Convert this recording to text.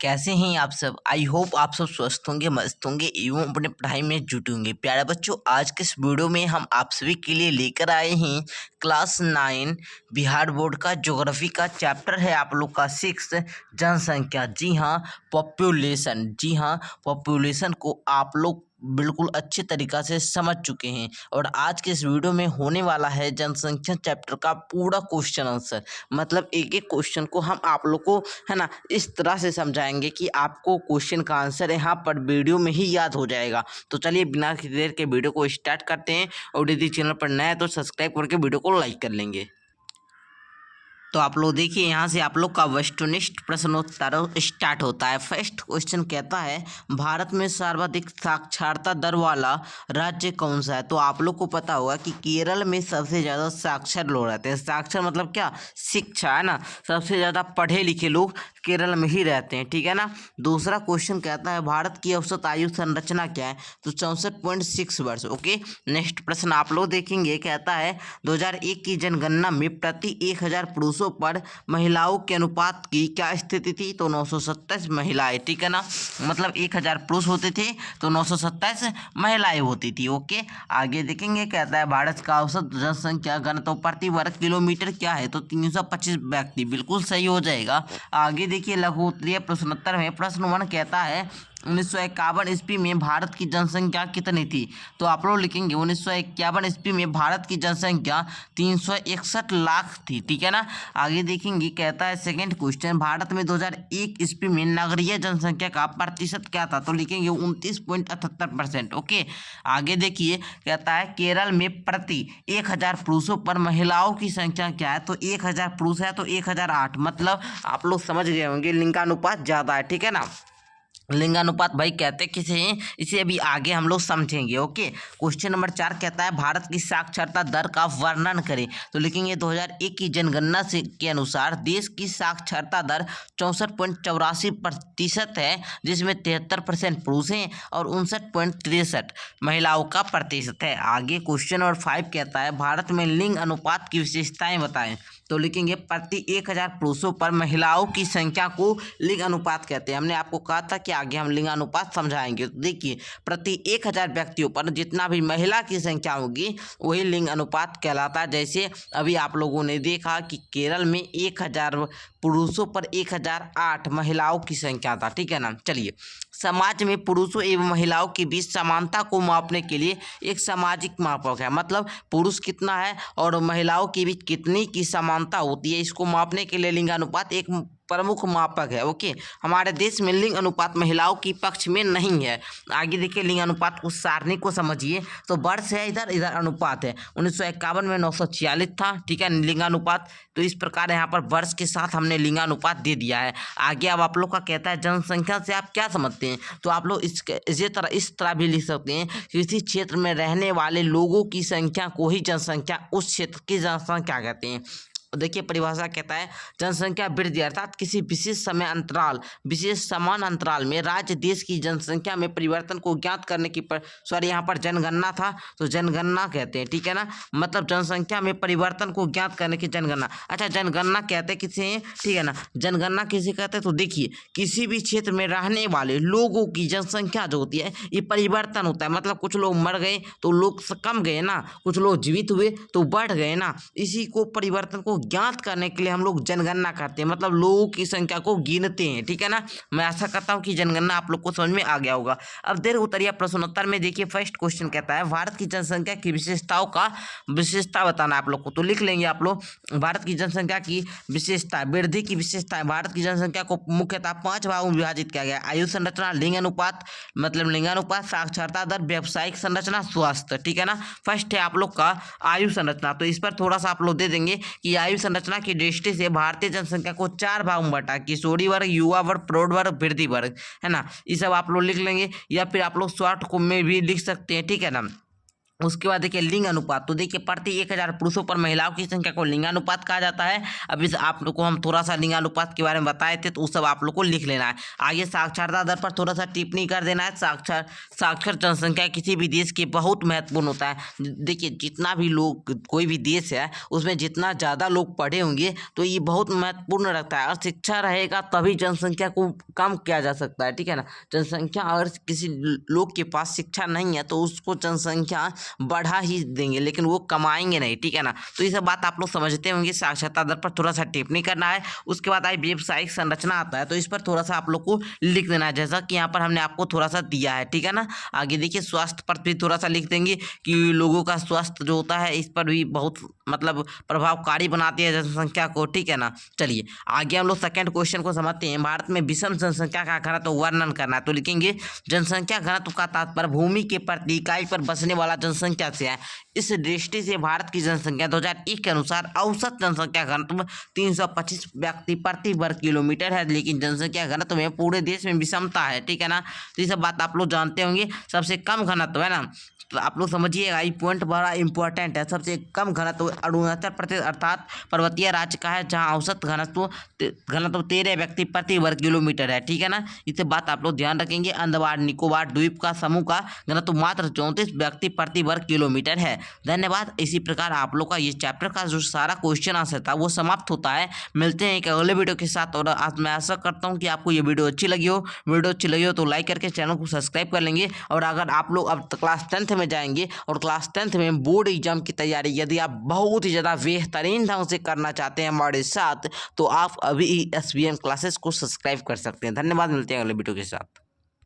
कैसे हैं आप सब। आई होप आप सब स्वस्थ होंगे, मस्त होंगे एवं अपने पढ़ाई में जुटे होंगे। प्यारे बच्चों, आज के इस वीडियो में हम आप सभी के लिए लेकर आए हैं क्लास 9 बिहार बोर्ड का ज्योग्राफी का चैप्टर है आप लोग का 6 जनसंख्या। जी हाँ, पॉपुलेशन। जी हाँ, पॉपुलेशन को आप लोग बिल्कुल अच्छे तरीक़ा से समझ चुके हैं और आज के इस वीडियो में होने वाला है जनसंख्या चैप्टर का पूरा क्वेश्चन आंसर। मतलब एक एक क्वेश्चन को हम आप लोग को है ना इस तरह से समझाएंगे कि आपको क्वेश्चन का आंसर यहाँ पर वीडियो में ही याद हो जाएगा। तो चलिए बिना किसी देर के वीडियो को स्टार्ट करते हैं और यदि चैनल पर नया है तो सब्सक्राइब करके वीडियो को लाइक कर लेंगे। तो आप लोग देखिए, यहाँ से आप लोग का वस्तुनिष्ठ प्रश्नोत्तर स्टार्ट होता है। फर्स्ट क्वेश्चन कहता है भारत में सर्वाधिक साक्षरता दर वाला राज्य कौन सा है। तो आप लोग को पता होगा कि केरल में सबसे ज़्यादा साक्षर लोग रहते हैं। साक्षर मतलब क्या, शिक्षा है ना, सबसे ज़्यादा पढ़े लिखे लोग केरल में ही रहते हैं, ठीक है ना। दूसरा क्वेश्चन कहता है भारत की औसत आयु संरचना क्या है। तो 64.6 वर्ष। ओके, नेक्स्ट प्रश्न आप लोग देखेंगे, कहता है 2001 की जनगणना में प्रति 1000 पुरुषों पर महिलाओं के अनुपात की क्या स्थिति थी। तो 927 महिलाएं, ठीक है ना। मतलब 1000 पुरुष होते थे तो 927 महिलाएं होती थी। ओके, आगे देखेंगे, कहता है भारत का औसत जनसंख्या घनत्व प्रति वर्ग किलोमीटर क्या है। तो 325 व्यक्ति, बिल्कुल सही हो जाएगा। आगे देखिए, लघु उत्तरीय प्रश्नोत्तर में प्रश्न 1 कहता है 1951 ईस्वी में भारत की जनसंख्या कितनी थी। तो आप लोग लिखेंगे 1951 ईस्वी में भारत की जनसंख्या 361 लाख थी, ठीक है ना। आगे देखेंगे, कहता है सेकंड क्वेश्चन भारत में 2001 ईस्वी में नगरीय जनसंख्या का प्रतिशत क्या था। तो लिखेंगे 29.78%। ओके, आगे देखिए, कहता है केरल में प्रति 1000 पुरुषों पर महिलाओं की संख्या क्या है। तो 1000 पुरुष है तो 1008, मतलब आप लोग समझ गए होंगे लिंगानुपात ज़्यादा है, ठीक है ना। लिंगानुपात भाई कहते किसे हैं, इसे अभी आगे हम लोग समझेंगे। ओके, क्वेश्चन नंबर 4 कहता है भारत की साक्षरता दर का वर्णन करें। तो लिखेंगे 2001 की जनगणना से के अनुसार देश की साक्षरता दर 64.84% है, जिसमें 73% पुरुष हैं और 59.63 महिलाओं का प्रतिशत है। आगे क्वेश्चन नंबर 5 कहता है भारत में लिंग अनुपात की विशेषताएं बताएं। तो लिखेंगे प्रति 1000 पुरुषों पर महिलाओं की संख्या को लिंग अनुपात कहते हैं। हमने आपको कहा था कि आगे हम लिंगानुपात समझाएंगे। तो देखिए, प्रति 1000 व्यक्तियों पर जितना भी महिला की संख्या होगी वही लिंग अनुपात कहलाता है। जैसे अभी आप लोगों ने देखा कि केरल में 1000 पुरुषों पर 1008 महिलाओं की संख्या था, ठीक है ना। चलिए, समाज में पुरुषों एवं महिलाओं के बीच समानता को मापने के लिए एक सामाजिक मापक है। मतलब पुरुष कितना है और महिलाओं के बीच कितनी की समानता होती है, इसको मापने के लिए लिंगानुपात एक प्रमुख मापक है। ओके, हमारे देश में लिंग अनुपात महिलाओं की पक्ष में नहीं है। आगे देखिए, लिंग अनुपात को सारणी को समझिए। तो वर्ष है इधर, इधर अनुपात है। 1951 में 946 था, ठीक है, लिंगानुपात। तो इस प्रकार यहाँ पर वर्ष के साथ हमने लिंगानुपात दे दिया है। आगे अब आप लोग का कहता है जनसंख्या से आप क्या समझते हैं। तो आप लोग इस तरह भी लिख सकते हैं, किसी क्षेत्र में रहने वाले लोगों की संख्या को ही जनसंख्या, उस क्षेत्र की जनसंख्या कहते हैं। देखिए, परिभाषा कहता है जनसंख्या वृद्धि अर्थात किसी विशेष समय अंतराल, विशेष समान अंतराल में राज्य देश की जनसंख्या में परिवर्तन को ज्ञात करने की यहाँ पर जनगणना था तो जनगणना कहते हैं, ठीक है ना। मतलब जनसंख्या में परिवर्तन को ज्ञात करने की जनगणना। अच्छा, जनगणना कहते हैं किसे हैं, ठीक है ना। जनगणना किसे कहते हैं, तो देखिए किसी भी क्षेत्र में रहने वाले लोगों की जनसंख्या जो होती है ये परिवर्तन होता है। मतलब कुछ लोग मर गए तो लोग कम गए ना, कुछ लोग जीवित हुए तो बढ़ गए ना, इसी को परिवर्तन को ज्ञात करने के लिए हम लोग जनगणना करते हैं। मतलब लोगों की संख्या को गिनते हैं, ठीक है ना। मैं आशा करता हूं कि जनगणना आप लोग को समझ में आ गया होगा। अब देर उत्तरीय प्रश्नोत्तर में देखिए, फर्स्ट क्वेश्चन कहता है भारत की जनसंख्या की विशेषता बताना आप लोग को। तो लिख लेंगे आप लोग भारत की जनसंख्या की विशेषता, वृद्धि की विशेषता। भारत की जनसंख्या को मुख्यतः 5 भागों में विभाजित किया गया। आयु संरचना, लिंग अनुपात मतलब लिंगानुपात, साक्षरता दर, व्यावसायिक संरचना, स्वास्थ्य, ठीक है ना। फर्स्ट है आप लोग का आयु संरचना। तो इस पर थोड़ा सा आप लोग दे देंगे कि आयु संरचना की दृष्टि से भारतीय जनसंख्या को 4 भागों में बांटा, किशोरी वर्ग, युवा वर्ग, प्रौढ़ वर्ग, वृद्धि वर्ग, है ना। ये सब आप लोग लिख लेंगे या फिर आप लोग शॉर्ट को में भी लिख सकते हैं, ठीक है ना। उसके बाद देखिए लिंग अनुपात, तो देखिए प्रति 1000 पुरुषों पर महिलाओं की संख्या को लिंगानुपात कहा जाता है। अब इस आप लोग को हम थोड़ा सा लिंगानुपात के बारे में बताए थे, तो वो सब आप लोग को लिख लेना है। आगे साक्षरता दर पर थोड़ा सा टिप्पणी कर देना है। साक्षर जनसंख्या किसी भी देश की बहुत महत्वपूर्ण होता है। देखिए जितना भी लोग, कोई भी देश है उसमें जितना ज़्यादा लोग पढ़े होंगे तो ये बहुत महत्वपूर्ण रखता है। और शिक्षा रहेगा तभी जनसंख्या को कम किया जा सकता है, ठीक है ना। जनसंख्या अगर किसी लोग के पास शिक्षा नहीं है तो उसको जनसंख्या बढ़ा ही देंगे, लेकिन वो कमाएंगे नहीं, ठीक है ना। तो ये सब बात आप लोग समझते होंगे। साक्षरता दर पर थोड़ा सा टिप्पणी करना है। उसके बाद आई व्यावसायिक संरचना आता है, तो इस पर थोड़ा सा आप लोग को लिख देना है, जैसा कि यहाँ पर हमने आपको थोड़ा सा दिया है, ठीक है ना। आगे देखिए स्वास्थ्य पर भी थोड़ा सा लिख देंगे कि लोगों का स्वास्थ्य जो होता है इस पर भी बहुत मतलब प्रभावकारी बनाती है जनसंख्या को, ठीक है ना। चलिए आगे हम लोग सेकंड क्वेश्चन को समझते हैं। भारत में विषम जनसंख्या का घनत्व वर्णन करना है, तो लिखेंगे जनसंख्या घनत्व का तात्पर्य भूमि के प्रति इकाई पर बसने वाला जनसंख्या से है। इस दृष्टि से भारत की जनसंख्या 2001 के अनुसार औसत जनसंख्या घनत्व 325 व्यक्ति प्रति वर्ग किलोमीटर है, लेकिन जनसंख्या घनत्व में पूरे देश में विषमता है, ठीक है ना। तो ये सब बात आप लोग जानते होंगे। सबसे कम घनत्व है ना, तो आप लोग समझिएगा, ये पॉइंट बड़ा इंपॉर्टेंट है। सबसे कम घनत्व 69% अर्थात पर्वतीय राज्य का है, जहां औसत घनत्व 13 व्यक्ति प्रति वर्ग किलोमीटर है, ठीक है ना। इसे बात आप लोग ध्यान रखेंगे। अंडमान निकोबार द्वीप का समूह का घनत्व मात्र 34 व्यक्ति प्रति वर्ग किलोमीटर है। धन्यवाद। इसी प्रकार आप लोग का ये चैप्टर का जो सारा क्वेश्चन आंसर था वो समाप्त होता है। मिलते हैं एक अगले वीडियो के साथ। और आज मैं आशा करता हूँ कि आपको ये वीडियो अच्छी लगी हो। वीडियो अच्छी लगी हो तो लाइक करके चैनल को सब्सक्राइब कर लेंगे। और अगर आप लोग अब क्लास 10th में जाएंगे और क्लास 10th में बोर्ड एग्जाम की तैयारी यदि आप बहुत ही ज़्यादा बेहतरीन ढंग से करना चाहते हैं हमारे साथ, तो आप अभी SBM क्लासेस को सब्सक्राइब कर सकते हैं। धन्यवाद। मिलते हैं अगले वीडियो के साथ।